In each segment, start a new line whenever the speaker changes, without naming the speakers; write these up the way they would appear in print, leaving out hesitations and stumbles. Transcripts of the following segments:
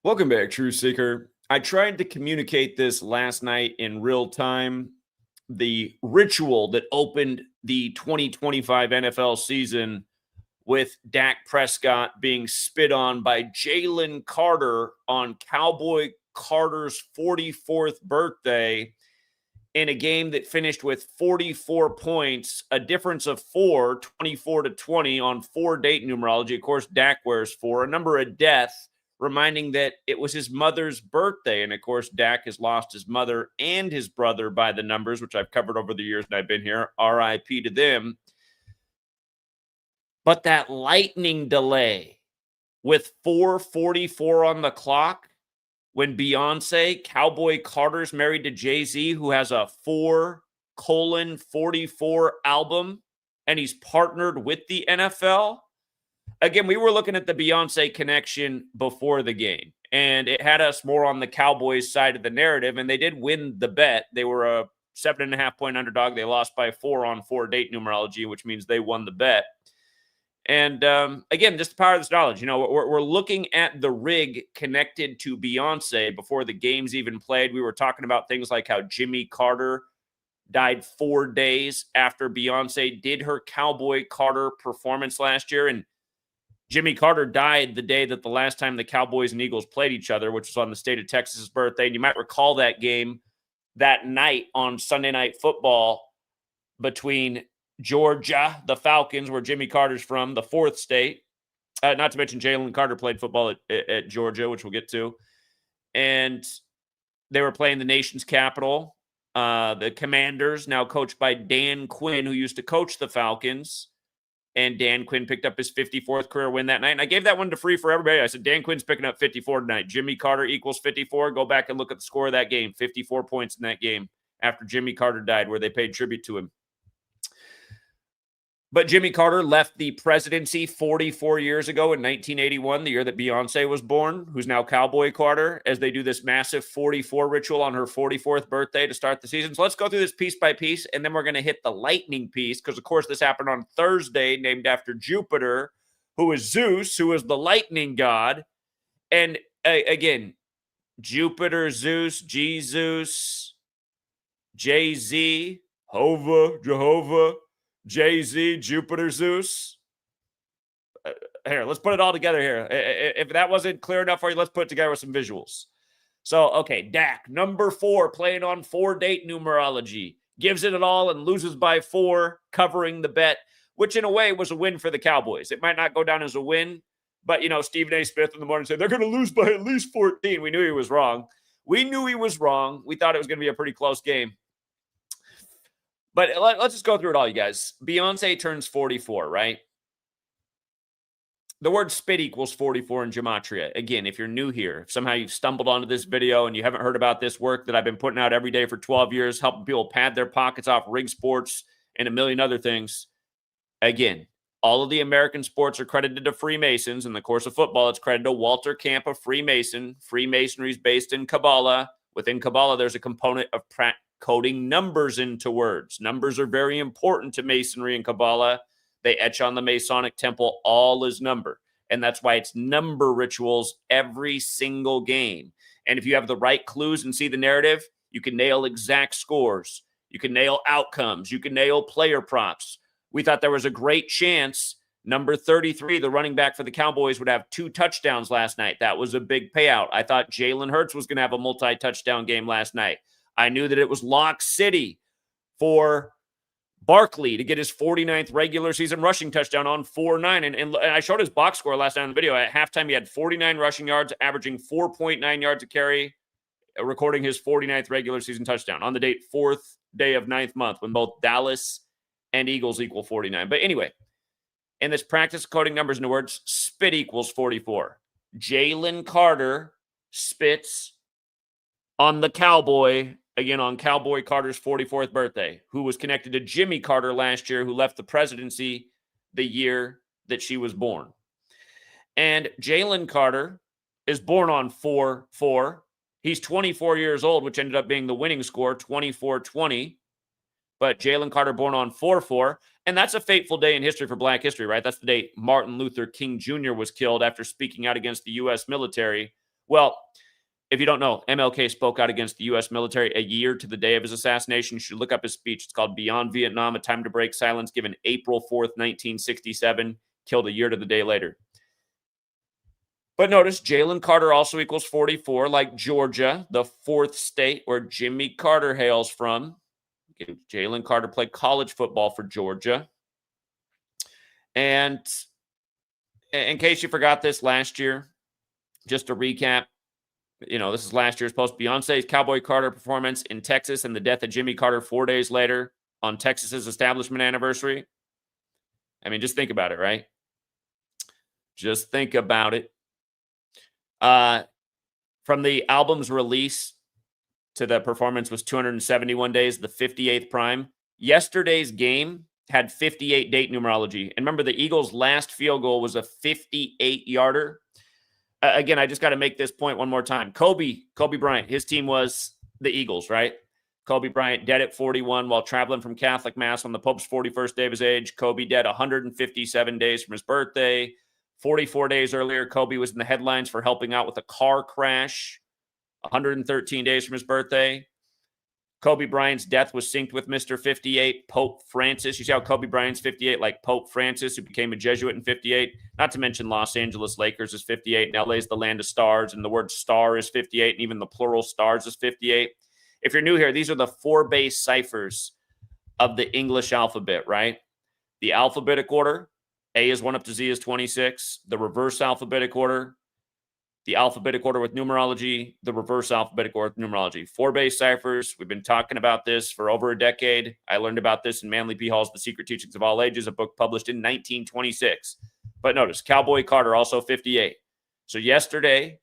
Welcome back, True Seeker. I tried to communicate this last night in real time. The ritual that opened the 2025 NFL season with Dak Prescott being spit on by Jalen Carter on Cowboy Carter's 44th birthday in a game that finished with 44 points, a difference of 24-20 on 4-date numerology. Of course, Dak wears 4, a number of death, reminding that it was his mother's birthday. And of course, Dak has lost his mother and his brother by the numbers, which I've covered over the years that I've been here. RIP to them. But that lightning delay with 4:44 on the clock, when Beyonce, Cowboy Carter's married to Jay-Z, who has a 4:44 album, and he's partnered with the NFL. Again, we were looking at the Beyonce connection before the game, and it had us more on the Cowboys side of the narrative, and they did win the bet. They were a 7.5-point underdog. They lost by 4 on 4-date numerology, which means they won the bet. And again, just the power of this knowledge. You know, we're looking at the rig connected to Beyonce before the games even played. We were talking about things like how Jimmy Carter died 4 days after Beyonce did her Cowboy Carter performance last year. And Jimmy Carter died the day that the last time the Cowboys and Eagles played each other, which was on the state of Texas's birthday. And you might recall that game that night on Sunday Night Football between Georgia, the Falcons, where Jimmy Carter's from, the 4th state. Not to mention Jalen Carter played football at Georgia, which we'll get to. And they were playing the nation's capital. The Commanders, now coached by Dan Quinn, who used to coach the Falcons. And Dan Quinn picked up his 54th career win that night. And I gave that one to free for everybody. I said, Dan Quinn's picking up 54 tonight. Jimmy Carter equals 54. Go back and look at the score of that game. 54 points in that game after Jimmy Carter died, where they paid tribute to him. But Jimmy Carter left the presidency 44 years ago in 1981, the year that Beyonce was born, who's now Cowboy Carter, as they do this massive 44 ritual on her 44th birthday to start the season. So let's go through this piece by piece, and then we're going to hit the lightning piece, because, of course, this happened on Thursday, named after Jupiter, who is Zeus, who is the lightning god. And, again, Jupiter, Zeus, Jesus, Jay-Z, Jehovah, Jay-Z, Jupiter, Zeus. Here, let's put it all together here. If that wasn't clear enough for you, let's put it together with some visuals. So, okay, Dak, number 4, playing on 4-date numerology, gives it all and loses by 4, covering the bet, which in a way was a win for the Cowboys. It might not go down as a win, but, you know, Stephen A. Smith in the morning said, they're going to lose by at least 14. We knew he was wrong. We thought it was going to be a pretty close game. But let's just go through it all, you guys. Beyonce turns 44, right? The word spit equals 44 in Gematria. Again, if you're new here, if somehow you've stumbled onto this video and you haven't heard about this work that I've been putting out every day for 12 years, helping people pad their pockets off rig sports and a million other things. Again, all of the American sports are credited to Freemasons. In the course of football, it's credited to Walter Camp, a Freemason. Freemasonry is based in Kabbalah. Within Kabbalah, there's a component of coding numbers into words. Numbers are very important to Masonry and Kabbalah. They etch on the Masonic temple, all is number. And that's why it's number rituals every single game. And if you have the right clues and see the narrative, you can nail exact scores. You can nail outcomes. You can nail player props. We thought there was a great chance number 33, the running back for the Cowboys, would have 2 touchdowns last night. That was a big payout. I thought Jalen Hurts was going to have a multi-touchdown game last night. I knew that it was lock city for Barkley to get his 49th regular season rushing touchdown on 4-9. And I showed his box score last night in the video. At halftime, he had 49 rushing yards, averaging 4.9 yards a carry, recording his 49th regular season touchdown on the date 4th day of 9th month, when both Dallas and Eagles equal 49. But anyway, in this practice of coding numbers into words, spit equals 44. Jalen Carter spits on the Cowboy, again on Cowboy Carter's 44th birthday, who was connected to Jimmy Carter last year, who left the presidency the year that she was born. And Jalen Carter is born on 4-4. He's 24 years old, which ended up being the winning score, 24-20. But Jalen Carter born on 4-4. And that's a fateful day in history for Black history, right? That's the day Martin Luther King Jr. was killed after speaking out against the U.S. military, Well, if you don't know, MLK spoke out against the U.S. military a year to the day of his assassination. You should look up his speech. It's called Beyond Vietnam, A Time to Break Silence, given April 4th, 1967, killed a year to the day later. But notice Jalen Carter also equals 44, like Georgia, the fourth state where Jimmy Carter hails from. Jalen Carter played college football for Georgia. And in case you forgot this last year, just to recap, this is last year's post. Beyonce's Cowboy Carter performance in Texas and the death of Jimmy Carter 4 days later on Texas's establishment anniversary. I mean, just think about it, right? Just think about it. From the album's release to the performance was 271 days, the 58th prime. Yesterday's game had 58 date numerology. And remember, the Eagles' last field goal was a 58-yarder. Again, I just got to make this point one more time. Kobe Bryant, his team was the Eagles, right? Kobe Bryant dead at 41 while traveling from Catholic Mass on the Pope's 41st day of his age. Kobe dead 157 days from his birthday. 44 days earlier, Kobe was in the headlines for helping out with a car crash. 113 days from his birthday. Kobe Bryant's death was synced with Mr. 58, Pope Francis. You see how Kobe Bryant's 58, like Pope Francis, who became a Jesuit in 58? Not to mention Los Angeles Lakers is 58, and LA is the land of stars, and the word star is 58, and even the plural stars is 58. If you're new here, these are the 4 base ciphers of the English alphabet, right? The alphabetic order, A is 1 up to Z is 26. The reverse alphabetic order, the alphabetic order with numerology, the reverse alphabetic order with numerology. 4 base ciphers. We've been talking about this for over a decade. I learned about this in Manly P. Hall's The Secret Teachings of All Ages, a book published in 1926. But notice, Cowboy Carter, also 58. So yesterday,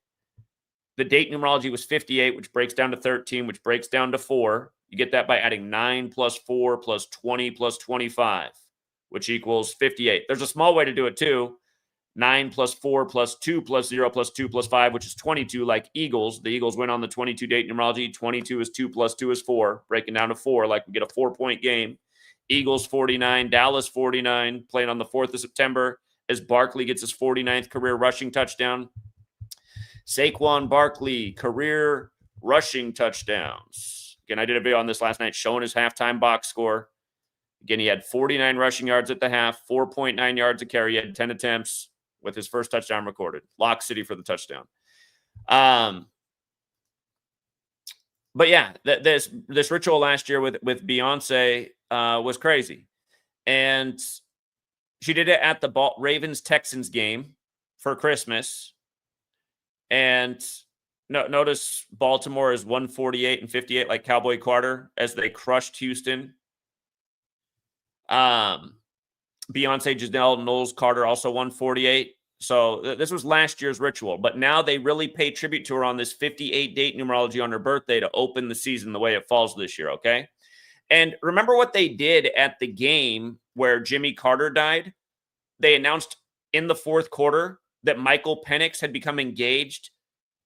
the date numerology was 58, which breaks down to 13, which breaks down to 4. You get that by adding 9 plus 4 plus 20 plus 25, which equals 58. There's a small way to do it too. 9 plus 4 plus 2 plus 0 plus 2 plus 5, which is 22, like Eagles. The Eagles win on the 22 date numerology. 22 is 2 plus 2 is 4, breaking down to 4, like we get a 4-point game. Eagles 49, Dallas 49, playing on the 4th of September as Barkley gets his 49th career rushing touchdown. Saquon Barkley, career rushing touchdowns. Again, I did a video on this last night showing his halftime box score. Again, he had 49 rushing yards at the half, 4.9 yards a carry. He had 10 attempts with his first touchdown recorded. Lock City for the touchdown. But yeah, this ritual last year with Beyonce was crazy. And she did it at the Ravens-Texans game for Christmas. And notice Baltimore is 148 and 58 like Cowboy Carter as they crushed Houston. Beyonce, Janelle, Knowles, Carter, also 148. So this was last year's ritual. But now they really pay tribute to her on this 58 date numerology on her birthday to open the season the way it falls this year, okay? And remember what they did at the game where Jimmy Carter died? They announced in the 4th quarter that Michael Penix had become engaged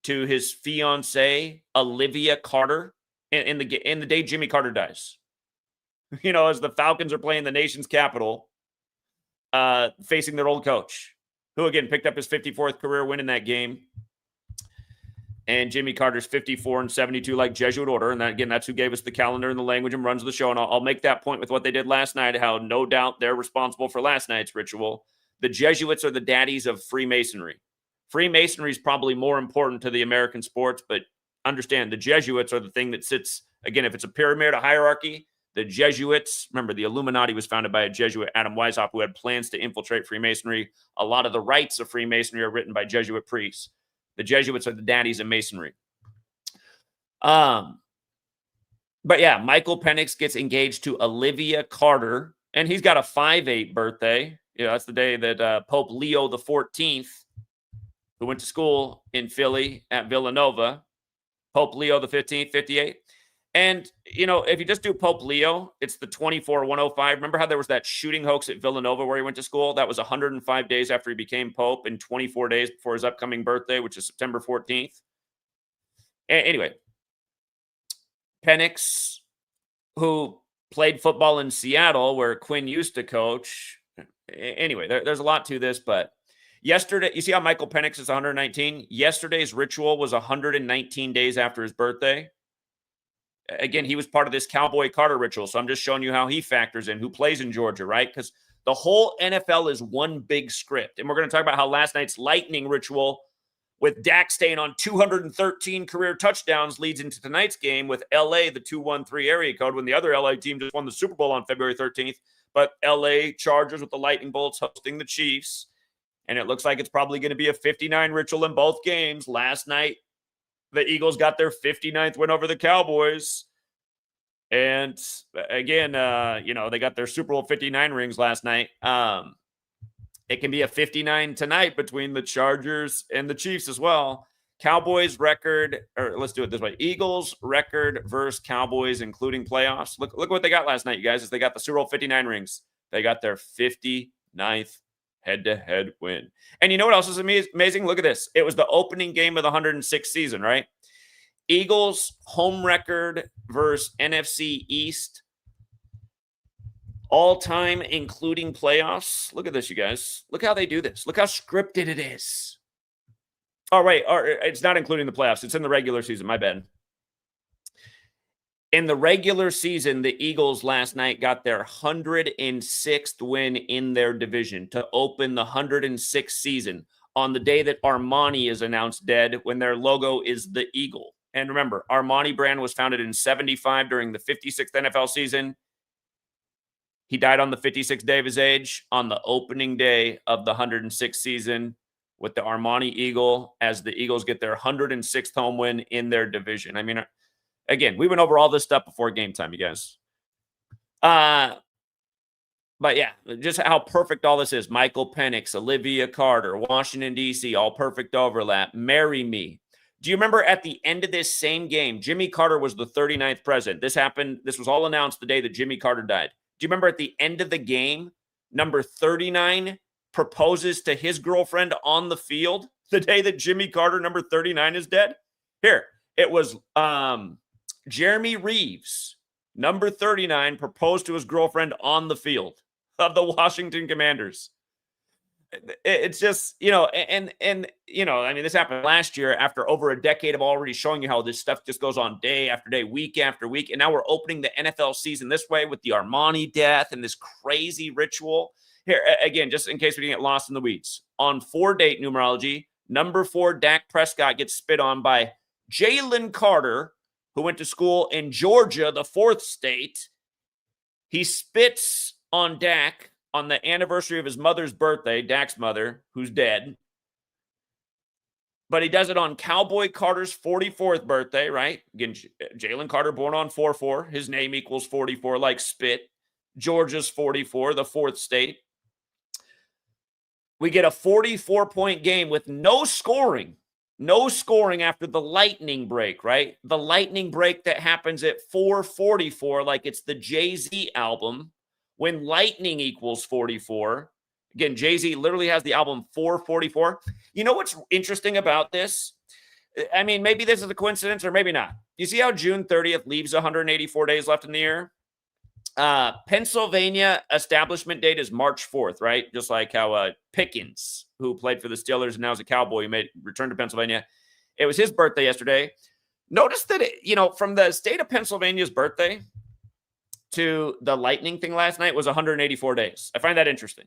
to his fiancée, Olivia Carter, in the day Jimmy Carter dies. As the Falcons are playing the nation's capital, facing their old coach, who, again, picked up his 54th career win in that game. And Jimmy Carter's 54 and 72 like Jesuit order. And that, again, that's who gave us the calendar and the language and runs the show. And I'll make that point with what they did last night, how no doubt they're responsible for last night's ritual. The Jesuits are the daddies of Freemasonry. Freemasonry is probably more important to the American sports, but understand the Jesuits are the thing that sits, again, if it's a pyramid, a hierarchy, the Jesuits, remember, the Illuminati was founded by a Jesuit, Adam Weishaupt, who had plans to infiltrate Freemasonry. A lot of the rites of Freemasonry are written by Jesuit priests. The Jesuits are the daddies of Masonry. But yeah, Michael Penix gets engaged to Olivia Carter, and he's got a 5/8 birthday. That's the day that Pope Leo the 14th, who went to school in Philly at Villanova, Pope Leo the 15th, 58. And, if you just do Pope Leo, it's the 24-105. Remember how there was that shooting hoax at Villanova where he went to school? That was 105 days after he became Pope and 24 days before his upcoming birthday, which is September 14th. Anyway, Penix, who played football in Seattle where Quinn used to coach. Anyway, there's a lot to this, but Yesterday, you see how Michael Penix is 119? Yesterday's ritual was 119 days after his birthday. Again, he was part of this Cowboy Carter ritual. So I'm just showing you how he factors in, who plays in Georgia, right? Because the whole NFL is one big script. And we're going to talk about how last night's lightning ritual with Dak staying on 213 career touchdowns leads into tonight's game with LA, the 213 area code, when the other LA team just won the Super Bowl on February 13th. But LA Chargers with the Lightning Bolts hosting the Chiefs. And it looks like it's probably going to be a 59 ritual in both games. Last night, the Eagles got their 59th win over the Cowboys. And again, they got their Super Bowl 59 rings last night. It can be a 59 tonight between the Chargers and the Chiefs as well. Cowboys record, or let's do it this way. Eagles record versus Cowboys, including playoffs. Look what they got last night, you guys, is they got the Super Bowl 59 rings. They got their 59th head-to-head win. And you know what else is amazing? Look at this. It was the opening game of the 106th season, right? Eagles home record versus NFC East. All time, including playoffs. Look at this, you guys. Look how they do this. Look how scripted it is. Oh, wait. It's not including the playoffs. It's in the regular season. My bad. In the regular season, the Eagles last night got their 106th win in their division to open the 106th season on the day that Armani is announced dead, when their logo is the eagle. And remember, Armani brand was founded in 75 during the 56th NFL season. He died on the 56th day of his age on the opening day of the 106th season with the Armani Eagle, as the Eagles get their 106th home win in their division. I mean, again, we went over all this stuff before game time, you guys. But yeah, just how perfect all this is. Michael Penix, Olivia Carter, Washington, D.C., all perfect overlap. Marry me. Do you remember at the end of this same game, Jimmy Carter was the 39th president? This was all announced the day that Jimmy Carter died. Do you remember at the end of the game, number 39 proposes to his girlfriend on the field the day that Jimmy Carter, number 39, is dead? Here, it was Jeremy Reeves, number 39, proposed to his girlfriend on the field of the Washington Commanders. It's just, I mean, this happened last year after over a decade of already showing you how this stuff just goes on day after day, week after week. And now we're opening the NFL season this way with the Armani death and this crazy ritual. Here, again, just in case we didn't get lost in the weeds. On 4-date numerology, number 4, Dak Prescott gets spit on by Jalen Carter, who went to school in Georgia, the 4th state. He spits on Dak on the anniversary of his mother's birthday, Dak's mother, who's dead. But he does it on Cowboy Carter's 44th birthday, right? Again, Jalen Carter born on 4-4. His name equals 44, like spit. Georgia's 44, the 4th state. We get a 44-point game with no scoring. No scoring after the lightning break, right? The lightning break that happens at 4:44, like it's the Jay-Z album. When lightning equals 44, again, Jay-Z literally has the album 444. You know what's interesting about this? I mean, maybe this is a coincidence or maybe not. You see how June 30th leaves 184 days left in the year? Pennsylvania establishment date is March 4th, right? Just like how Pickens, who played for the Steelers and now is a Cowboy, made return to Pennsylvania. It was his birthday yesterday. Notice that, from the state of Pennsylvania's birthday to the lightning thing last night was 184 days. I find that interesting.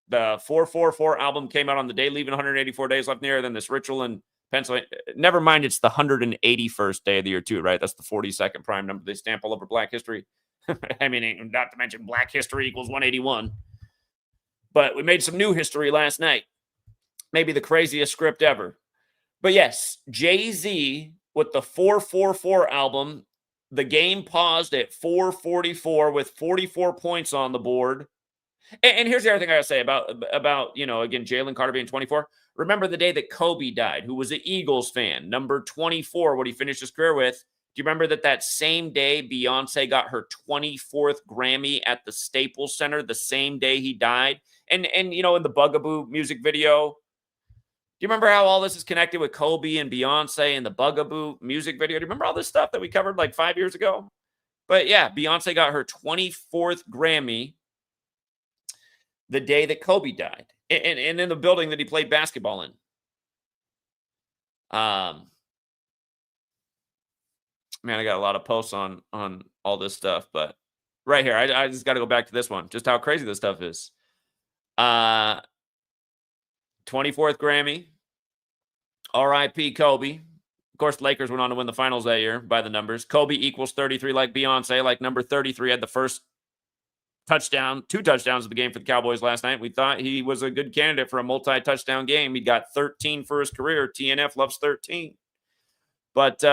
The 444 album came out on the day, leaving 184 days left in the year. Then this ritual in Pennsylvania. Never mind, it's the 181st day of the year too, right? That's the 42nd prime number they stamp all over Black history. I mean, not to mention Black history equals 181. But we made some new history last night. Maybe the craziest script ever. But yes, Jay-Z with the 444 album. The game paused at 4:44 with 44 points on the board. And here's the other thing I got to say about again, Jalen Carter being 24. Remember the day that Kobe died, who was an Eagles fan, number 24, what he finished his career with. Do you remember that same day Beyonce got her 24th Grammy at the Staples Center, the same day he died? And in the Bugaboo music video, do you remember how all this is connected with Kobe and Beyonce and the Bugaboo music video? Do you remember all this stuff that we covered like 5 years ago? But yeah, Beyonce got her 24th Grammy the day that Kobe died. and in the building that he played basketball in. Man, I got a lot of posts on all this stuff, but right here, I just got to go back to this one, just how crazy this stuff is. 24th Grammy, R.I.P. Kobe. Of course, Lakers went on to win the finals that year by the numbers. Kobe equals 33 like Beyonce, like number 33 had the first touchdown, 2 touchdowns of the game for the Cowboys last night. We thought he was a good candidate for a multi-touchdown game. He got 13 for his career. TNF loves 13. But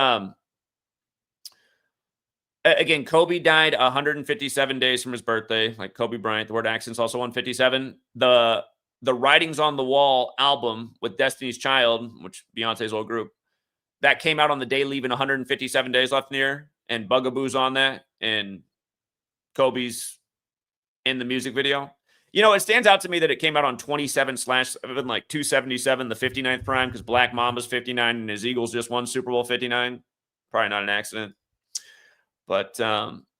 again, Kobe died 157 days from his birthday, like Kobe Bryant. The word accent's also 157. The Writings on the Wall album with Destiny's Child, which Beyonce's old group, that came out on the day leaving 157 days left in the year, and Bugaboo's on that, and Kobe's in the music video. You know, it stands out to me that it came out on 27/7, like 277, the 59th prime, because Black Mamba's 59 and his Eagles just won Super Bowl 59. Probably not an accident. But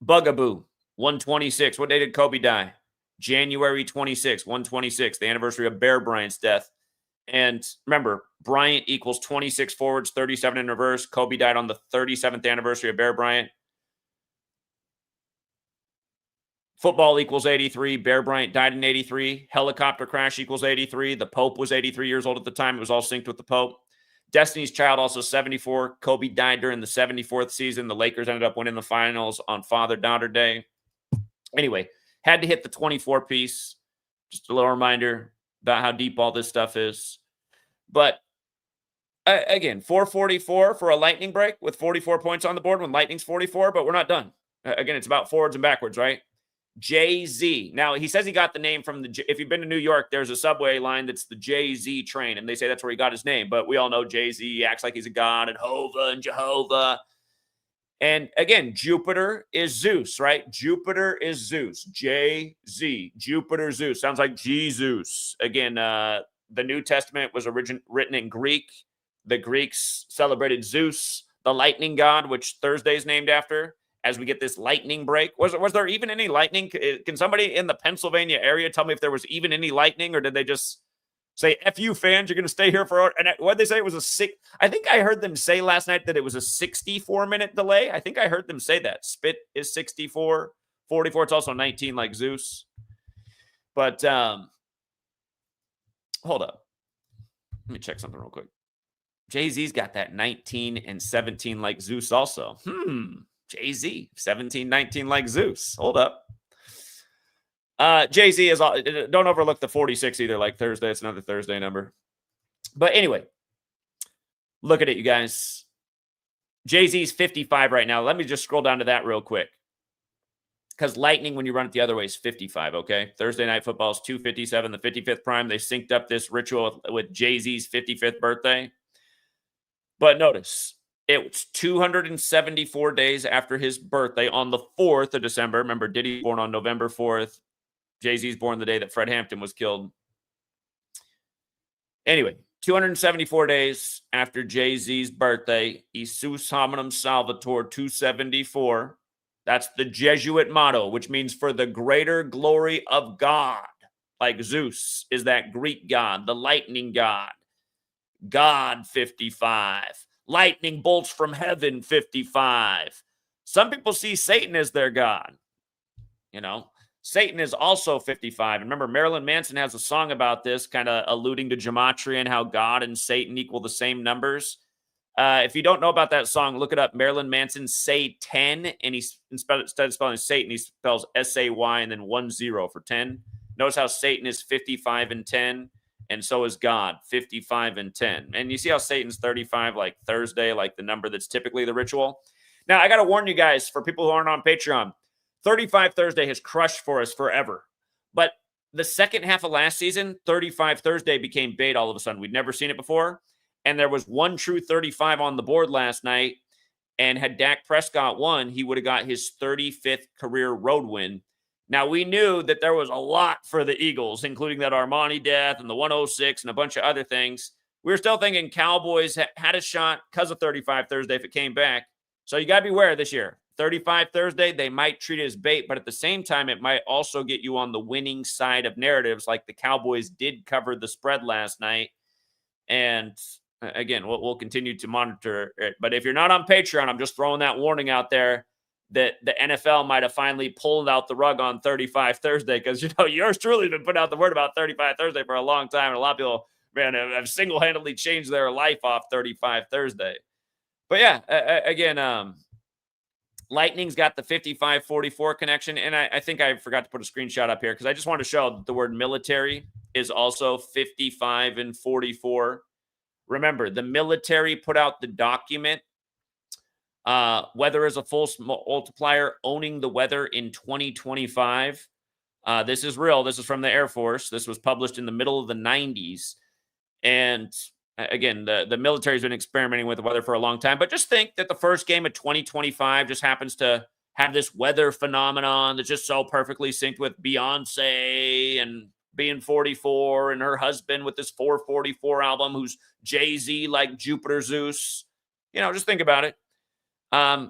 Bugaboo, 126. What day did Kobe die? January 26, 126, the anniversary of Bear Bryant's death. And remember, Bryant equals 26 forwards, 37 in reverse. Kobe died on the 37th anniversary of Bear Bryant. Football equals 83. Bear Bryant died in 83. Helicopter crash equals 83. The Pope was 83 years old at the time. It was all synced with the Pope. Destiny's Child also 74. Kobe died during the 74th season. The Lakers ended up winning the finals on Father-Daughter Day. Anyway, had to hit the 24 piece. Just a little reminder about how deep all this stuff is. But again, 444 for a lightning break with 44 points on the board when Lightning's 44, but we're not done. Again, it's about forwards and backwards, right? Jay-Z. Now, he says he got the name from if you've been to New York, there's a subway line that's the Jay-Z train, and they say that's where he got his name. But we all know Jay-Z acts like he's a god, and Hova and Jehovah. And again, Jupiter is Zeus, right? Jupiter is Zeus. J-Z. Jupiter, Zeus. Sounds like Jesus. Again, the New Testament was written in Greek. The Greeks celebrated Zeus, the lightning god, which Thursday is named after, as we get this lightning break. Was there even any lightning? Can somebody in the Pennsylvania area tell me if there was even any lightning, or did they just say, F you fans, you're going to stay here for, and what did they say? It was I think I heard them say last night that it was a 64-minute delay. I think I heard them say that. Spit is 64, 44. It's also 19 like Zeus. But hold up. Let me check something real quick. Jay-Z's got that 19 and 17 like Zeus also. Jay-Z, 17, 19 like Zeus. Hold up. Jay-Z is, don't overlook the 46 either, like Thursday. It's another Thursday number. But anyway, look at it, you guys. Jay-Z's 55 right now. Let me just scroll down to that real quick. Because Lightning, when you run it the other way, is 55, okay? Thursday Night Football is 257, the 55th prime. They synced up this ritual with Jay-Z's 55th birthday. But notice, it was 274 days after his birthday on the 4th of December. Remember, Diddy born on November 4th. Jay-Z's born the day that Fred Hampton was killed. Anyway, 274 days after Jay-Z's birthday, Isus Hominum Salvator 274. That's the Jesuit motto, which means for the greater glory of God. Like Zeus is that Greek god, the lightning god. God 55. Lightning bolts from heaven 55. Some people see Satan as their god. You know, Satan is also 55. And remember, Marilyn Manson has a song about this, kind of alluding to gematria and how God and Satan equal the same numbers. If you don't know about that song, look it up. Marilyn Manson, say 10, and instead of spelling Satan, he spells S-A-Y and then 10 for 10. Notice how Satan is 55 and 10, and so is God, 55 and 10. And you see how Satan's 35, like Thursday, like the number that's typically the ritual. Now, I got to warn you guys, for people who aren't on Patreon, 35 Thursday has crushed for us forever. But the second half of last season, 35 Thursday became bait all of a sudden. We'd never seen it before. And there was one true 35 on the board last night. And had Dak Prescott won, he would have got his 35th career road win. Now, we knew that there was a lot for the Eagles, including that Armani death and the 106 and a bunch of other things. We were still thinking Cowboys had a shot because of 35 Thursday if it came back. So you got to beware this year. 35 Thursday, they might treat it as bait, but at the same time, it might also get you on the winning side of narratives, like the Cowboys did cover the spread last night. And again, we'll continue to monitor it. But if you're not on Patreon, I'm just throwing that warning out there that the NFL might have finally pulled out the rug on 35 Thursday, because, yours truly been putting out the word about 35 Thursday for a long time. And a lot of people, man, have single-handedly changed their life off 35 Thursday. But yeah, again, Lightning's got the 55-44 connection. And I think I forgot to put a screenshot up here because I just want to show that the word military is also 55 and 44. Remember, the military put out the document, Weather is a Force Multiplier, Owning the Weather in 2025. This is real. This is from the Air Force. This was published in the middle of the 90s. And again, the military's been experimenting with the weather for a long time. But just think that the first game of 2025 just happens to have this weather phenomenon that's just so perfectly synced with Beyonce and being 44 and her husband with this 444 album, who's Jay-Z like Jupiter Zeus. Just think about it. I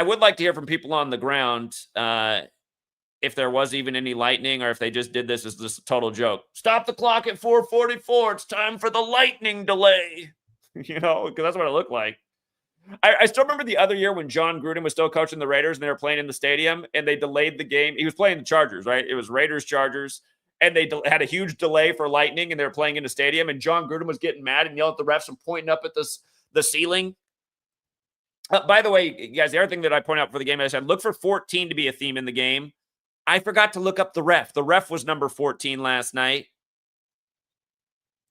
would like to hear from people on the ground if there was even any lightning, or if they just did this as this total joke. Stop the clock at 4:44. It's time for the lightning delay. Because that's what it looked like. I still remember the other year when John Gruden was still coaching the Raiders and they were playing in the stadium and they delayed the game. He was playing the Chargers, right? It was Raiders-Chargers. And they had a huge delay for lightning and they were playing in the stadium. And John Gruden was getting mad and yelling at the refs and pointing up at the ceiling. By the way, guys, the other thing that I point out for the game, I said, look for 14 to be a theme in the game. I forgot to look up the ref. The ref was number 14 last night.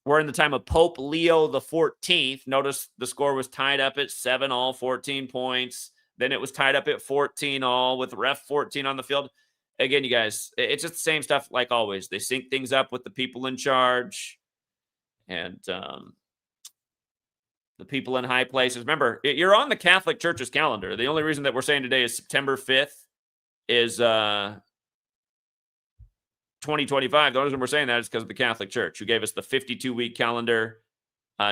We're in the time of Pope Leo the 14th. Notice the score was tied up at 7-all, 14 points. Then it was tied up at 14-all with ref 14 on the field. Again, you guys, it's just the same stuff like always. They sync things up with the people in charge and the people in high places. Remember, you're on the Catholic Church's calendar. The only reason that we're saying today is September 5th is 2025. The only reason we're saying that is because of the Catholic Church, who gave us the 52-week calendar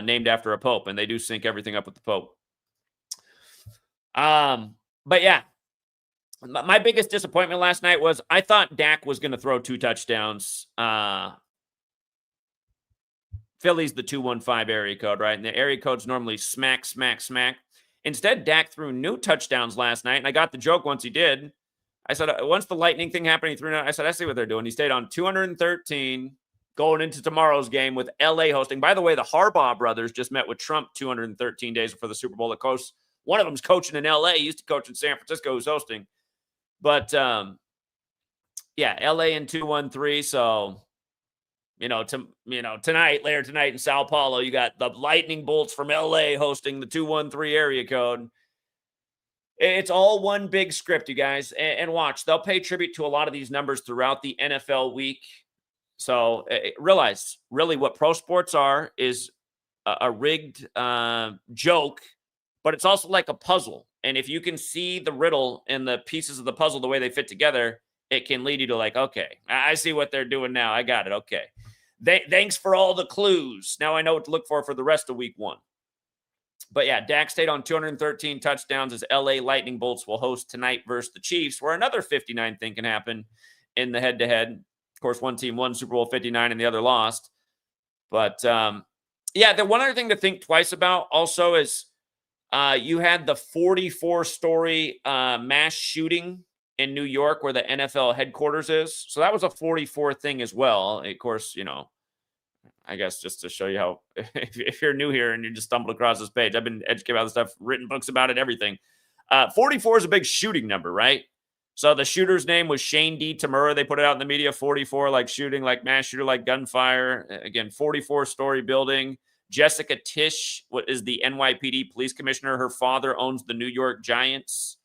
named after a pope, and they do sync everything up with the pope. But yeah, my biggest disappointment last night was I thought Dak was going to throw 2 touchdowns. Philly's the 215 area code, right? And the area code's normally smack, smack, smack. Instead, Dak threw new touchdowns last night, and I got the joke once he did. I said, once the lightning thing happened, he threw out. I said, I see what they're doing. He stayed on 213 going into tomorrow's game with LA hosting. By the way, the Harbaugh brothers just met with Trump 213 days before the Super Bowl. Of course, one of them's coaching in LA. He used to coach in San Francisco, who's hosting. But, yeah, LA in 213. So, tonight, later tonight in Sao Paulo, you got the Lightning Bolts from LA hosting the 213 area code. It's all one big script, you guys. And watch, they'll pay tribute to a lot of these numbers throughout the NFL week. So realize, really, what pro sports are is a rigged joke, but it's also like a puzzle. And if you can see the riddle and the pieces of the puzzle, the way they fit together, it can lead you to like, okay, I see what they're doing now. I got it. Okay. Thanks for all the clues. Now I know what to look for the rest of week 1. But yeah, Dak stayed on 213 touchdowns as LA Lightning Bolts will host tonight versus the Chiefs, where another 59 thing can happen in the head-to-head. Of course, one team won Super Bowl 59 and the other lost. But yeah, the one other thing to think twice about also is you had the 44-story mass shooting in New York where the NFL headquarters is. So that was a 44 thing as well. Of course, I guess just to show you how, if you're new here and you just stumbled across this page, I've been educated about this stuff, written books about it, everything. 44 is a big shooting number, right? So the shooter's name was Shane D. Tamura. They put it out in the media, 44, like shooting, like mass shooter, like gunfire. Again, 44-story building. Jessica Tisch is the NYPD police commissioner. Her father owns the New York Giants.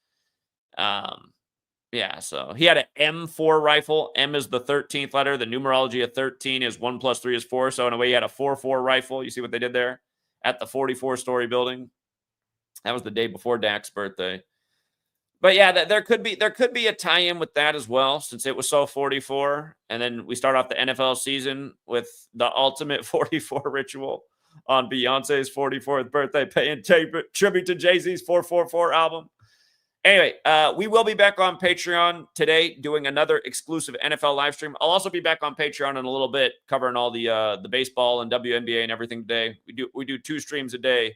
Yeah, so he had an M4 rifle. M is the 13th letter. The numerology of 13 is 1 + 3 is 4. So in a way, he had a 4.4 rifle. You see what they did there at the 44-story building? That was the day before Dak's birthday. But yeah, there could be a tie-in with that as well, since it was so 44. And then we start off the NFL season with the ultimate 44 ritual on Beyonce's 44th birthday, paying tribute to Jay-Z's 444 album. Anyway, we will be back on Patreon today doing another exclusive NFL live stream. I'll also be back on Patreon in a little bit covering all the baseball and WNBA and everything today. We do 2 streams a day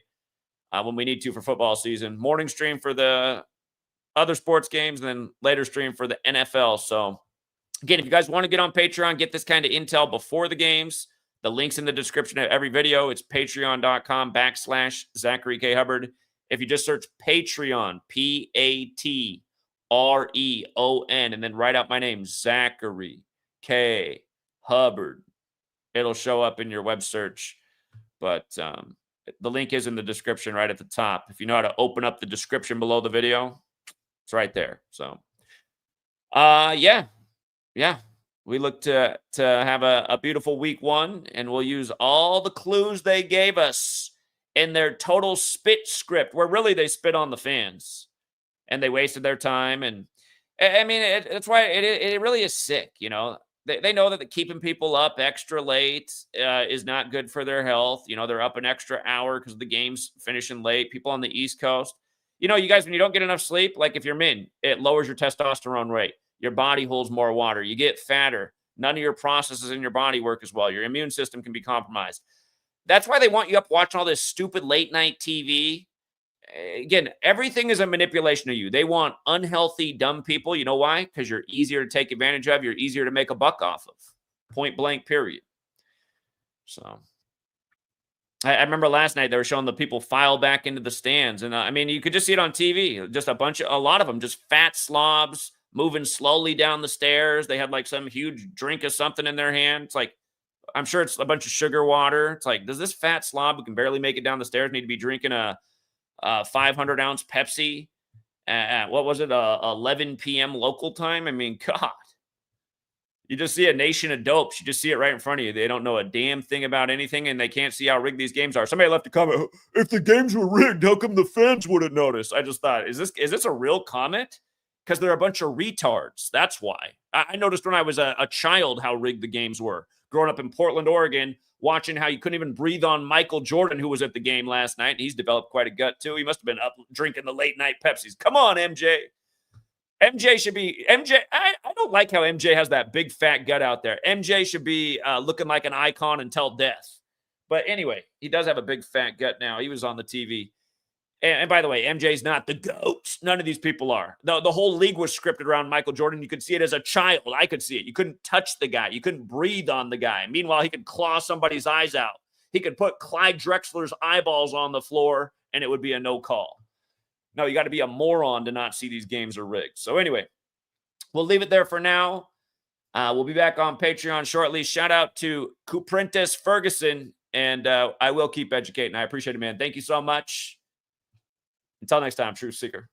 when we need to for football season. Morning stream for the other sports games, and then later stream for the NFL. So again, if you guys want to get on Patreon, get this kind of intel before the games, the link's in the description of every video. It's patreon.com/Zachary K. Hubbard. If you just search Patreon, Patreon, and then write out my name, Zachary K. Hubbard, it'll show up in your web search. But the link is in the description right at the top. If you know how to open up the description below the video, it's right there. So, yeah. We look to have a beautiful week 1, and we'll use all the clues they gave us in their total spit script, where really they spit on the fans and they wasted their time. And I mean, it's why it really is sick. You know, they know that keeping people up extra late is not good for their health. You know, they're up an extra hour because the game's finishing late. People on the East Coast, you know, you guys, when you don't get enough sleep, like if you're men, it lowers your testosterone rate. Your body holds more water. You get fatter. None of your processes in your body work as well. Your immune system can be compromised. That's why they want you up watching all this stupid late night TV. Again, everything is a manipulation of you. They want unhealthy, dumb people. You know why? Because you're easier to take advantage of. You're easier to make a buck off of. Point blank, period. So I remember last night they were showing the people file back into the stands. And I mean, you could just see it on TV. Just a lot of them, just fat slobs moving slowly down the stairs. They had like some huge drink of something in their hand. It's like, I'm sure it's a bunch of sugar water. It's like, does this fat slob who can barely make it down the stairs need to be drinking a 500-ounce Pepsi at what was it, 11 p.m. local time? I mean, God. You just see a nation of dopes. You just see it right in front of you. They don't know a damn thing about anything, and they can't see how rigged these games are. Somebody left a comment, if the games were rigged, how come the fans wouldn't notice? I just thought, is this a real comment? Because they're a bunch of retards. That's why. I noticed when I was a child how rigged the games were. Growing up in Portland, Oregon, watching how you couldn't even breathe on Michael Jordan, who was at the game last night. He's developed quite a gut, too. He must have been up drinking the late-night Pepsis. Come on, MJ. MJ should be – MJ – I don't like how MJ has that big, fat gut out there. MJ should be looking like an icon until death. But anyway, he does have a big, fat gut now. He was on the TV. And by the way, MJ's not the GOAT. None of these people are. The whole league was scripted around Michael Jordan. You could see it as a child. I could see it. You couldn't touch the guy. You couldn't breathe on the guy. Meanwhile, he could claw somebody's eyes out. He could put Clyde Drexler's eyeballs on the floor, and it would be a no call. No, you got to be a moron to not see these games are rigged. So anyway, we'll leave it there for now. We'll be back on Patreon shortly. Shout out to Kuprintis Ferguson, and I will keep educating. I appreciate it, man. Thank you so much. Until next time, Truth Seeker.